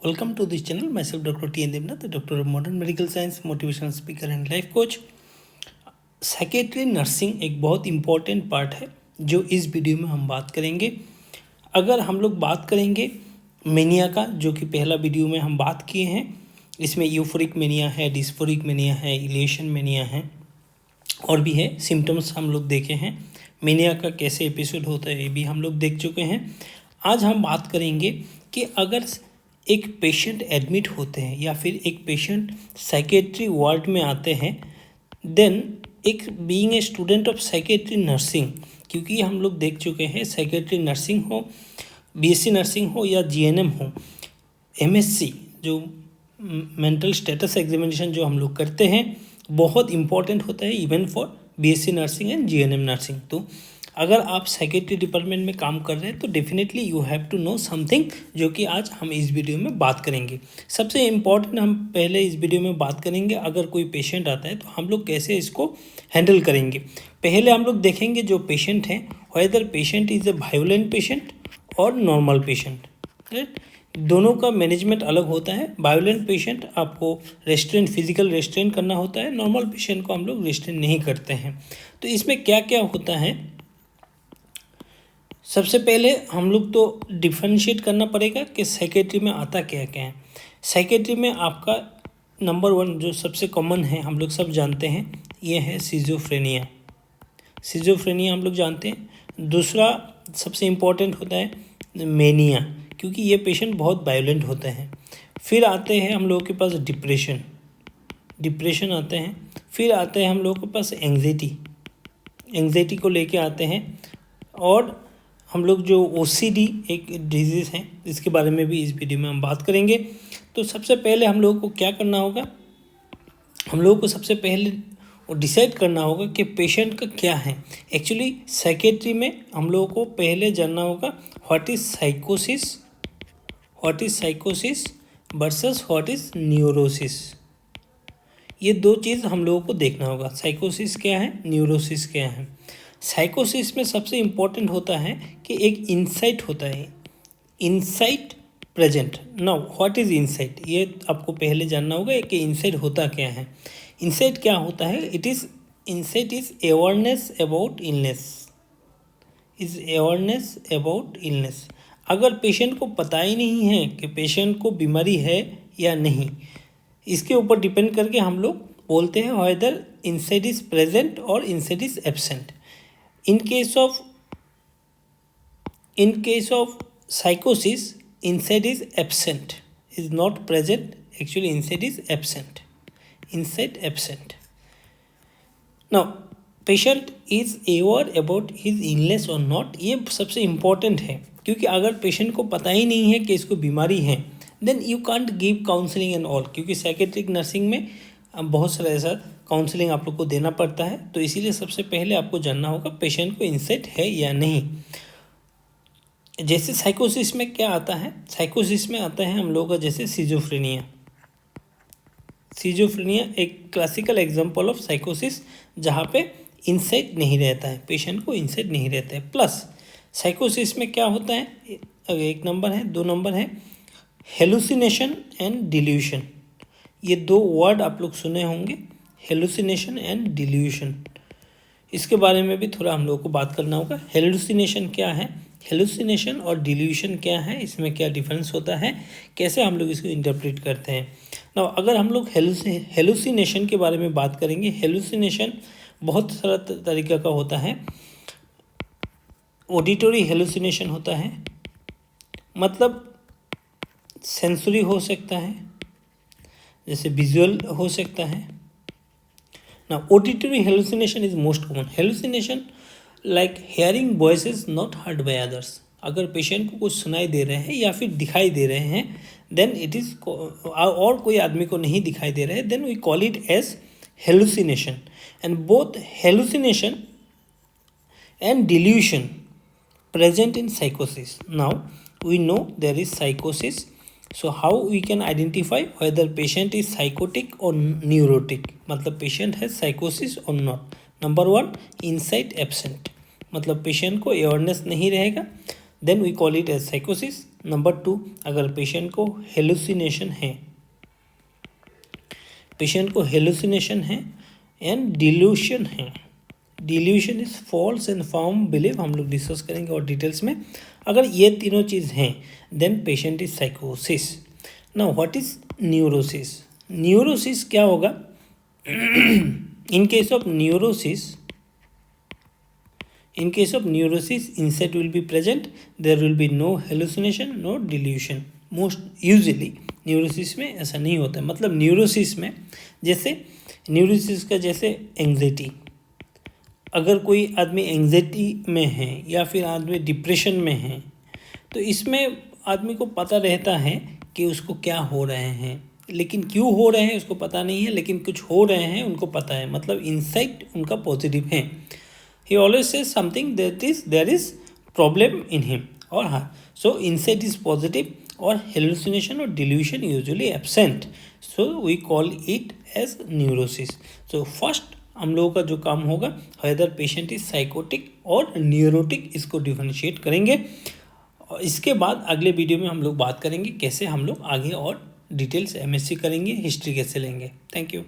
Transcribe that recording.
Welcome to this channel. Myself Dr. T.N. Devnath, the Doctor of Modern Medical Science, Motivational Speaker and Life Coach. Psychiatry nursing एक बहुत important part है जो इस video में हम बात करेंगे। अगर हम लोग बात करेंगे मेनिया का, जो कि पहला वीडियो में हम बात किए हैं, इसमें यूफोरिक मेनिया है, डिस्फोरिक मेनिया है, इलेशन मेनिया है और भी है। सिम्टम्स हम लोग देखे हैं। मेनिया का कैसे एपिसोड होता है ये भी हम लोग देख चुके हैं। आज हम बात करेंगे कि अगर एक पेशेंट एडमिट होते हैं या फिर एक पेशेंट साइकेट्री वार्ड में आते हैं, देन एक being a student of psychiatry nursing, क्योंकि हम लोग देख चुके हैं साइकेट्री नर्सिंग हो, बीएससी नर्सिंग हो या जीएनएम हो, एमएससी जो मेंटल स्टेटस एग्जामिनेशन जो हम लोग करते हैं बहुत इंपॉर्टेंट होता है even for BSc nursing and GNM nursing. तो अगर आप साइकेट्री डिपार्टमेंट में काम कर रहे हैं तो definitely you have to know something, जो कि आज हम इस वीडियो में बात करेंगे। सबसे इम्पॉर्टेंट हम पहले इस वीडियो में बात करेंगे, अगर कोई पेशेंट आता है तो हम लोग कैसे इसको हैंडल करेंगे। पहले हम लोग देखेंगे जो पेशेंट हैं, whether patient is a violent patient और नॉर्मल पेशेंट, राइट। दोनों का मैनेजमेंट अलग होता है। वायलेंट पेशेंट आपको रेस्ट्रेंट, फिजिकल रेस्ट्रेंट करना होता है, नॉर्मल पेशेंट को हम लोग रेस्ट्रेंट नहीं करते हैं। तो इसमें क्या क्या होता है, सबसे पहले हम लोग तो डिफरेंशिएट करना पड़ेगा कि साइकेट्री में आता क्या क्या है। साइकेट्री में आपका नंबर 1 जो सबसे कॉमन है, हम लोग सब जानते हैं, ये है सिजोफ्रेनिया। सिजोफ्रेनिया हम लोग जानते हैं। दूसरा सबसे इम्पॉर्टेंट होता है मेनिया, क्योंकि ये पेशेंट बहुत वायलेंट होते हैं। फिर आते हैं हम लोगों के पास डिप्रेशन आते हैं। फिर आते हैं हम लोगों के पास एंग्जाइटी को लेके आते हैं। और हम लोग जो ओसीडी एक डिजीज़ है, इसके बारे में भी इस वीडियो में हम बात करेंगे। तो सबसे पहले हम लोगों को क्या करना होगा, हम लोगों को सबसे पहले वो डिसाइड करना होगा कि पेशेंट का क्या है। एक्चुअली साइकेट्री में हम लोगों को पहले जानना होगा व्हाट इज़ साइकोसिस वर्सेस व्हाट इज़ न्यूरोसिस। ये दो चीज़ हम लोगों को देखना होगा, साइकोसिस क्या है, न्यूरोसिस क्या है। साइकोसिस में सबसे इम्पॉर्टेंट होता है कि एक इंसाइट होता है, insight present. Now what is insight, ये आपको पहले जानना होगा कि इंसाइट होता क्या है। इंसाइट क्या होता है, insight is awareness about illness. अगर पेशेंट को पता ही नहीं है कि पेशेंट को बीमारी है या नहीं, इसके ऊपर डिपेंड करके हम लोग बोलते हैं वेदर इंसाइट इज़ प्रेजेंट और insight is absent. In case of psychosis, insight is absent, is not present. Actually, insight is absent. Now, patient is aware about his illness or not. ये सबसे important है, क्योंकि अगर patient को पता ही नहीं है कि इसको बीमारी है, then you can't give counselling and all. क्योंकि साइकेट्रिक नर्सिंग में बहुत सारा ऐसा काउंसलिंग आप लोग को देना पड़ता है। तो इसीलिए सबसे पहले आपको जानना होगा पेशेंट को इंसाइट है या नहीं। जैसे साइकोसिस में क्या आता है, साइकोसिस में आता है हम लोगों का जैसे सिजोफ्रेनिया एक क्लासिकल एग्जांपल ऑफ साइकोसिस, जहाँ पे इंसाइट नहीं रहता है, पेशेंट को इंसाइट नहीं रहता है। प्लस साइकोसिस में क्या होता है, एक नंबर है, 2 नंबर है हेलुसिनेशन एंड डिल्यूशन। ये 2 वर्ड आप लोग सुने होंगे, हेलुसिनेशन एंड डिल्यूशन। इसके बारे में भी थोड़ा हम लोगों को बात करना होगा। हेलुसिनेशन क्या है, हेलुसिनेशन और डिल्यूशन क्या है, इसमें क्या डिफरेंस होता है, कैसे हम लोग इसको इंटरप्रेट करते हैं। ना अगर हम लोग हेलुसिनेशन के बारे में बात करेंगे, हेलुसिनेशन बहुत सारा तरीका का होता है। ऑडिटरी हेलुसिनेशन होता है, मतलब सेंसरी हो सकता है, जैसे विजुअल हो सकता है ना। Auditory hallucination is most common. Hallucination like hearing voices not heard by others. अगर पेशेंट को कुछ सुनाई दे रहे हैं या फिर दिखाई दे रहे हैं, देन इट इज़, और कोई आदमी को नहीं दिखाई दे रहे हैं, then we call it as hallucination. And both hallucination and delusion present in psychosis. Now we know there is psychosis, so how we can identify whether patient is psychotic or neurotic, मतलब patient has psychosis or not. Number 1, insight absent, मतलब patient को awareness नहीं रहेगा, then we call it as psychosis. Number 2, अगर patient को hallucination है and delusion है। Delusion is false and form believe, हम लोग डिस्कस करेंगे और डिटेल्स में। अगर ये तीनों चीज़ हैं देन पेशेंट इज साइकोसिस। Now what is neurosis? Neurosis क्या होगा? In case of neurosis, insight will be present, there will be no hallucination, no delusion. Most usually neurosis में ऐसा नहीं होता है। मतलब न्यूरोसिस में जैसे एंग्जाइटी, अगर कोई आदमी एंग्जाइटी में है या फिर आदमी डिप्रेशन में है तो इसमें आदमी को पता रहता है कि उसको क्या हो रहे हैं, लेकिन क्यों हो रहे हैं उसको पता नहीं है, लेकिन कुछ हो रहे हैं उनको पता है। मतलब इंसाइट उनका पॉजिटिव है। He always says something that is there is problem in him or her. So insight is positive or hallucination or delusion usually absent. So we call it as neurosis. So first हम लोगों का जो काम होगा whether patient is psychotic और neurotic, इसको differentiate करेंगे। और इसके बाद अगले वीडियो में हम लोग बात करेंगे कैसे हम लोग आगे और डिटेल्स MSc करेंगे, हिस्ट्री कैसे लेंगे। Thank you.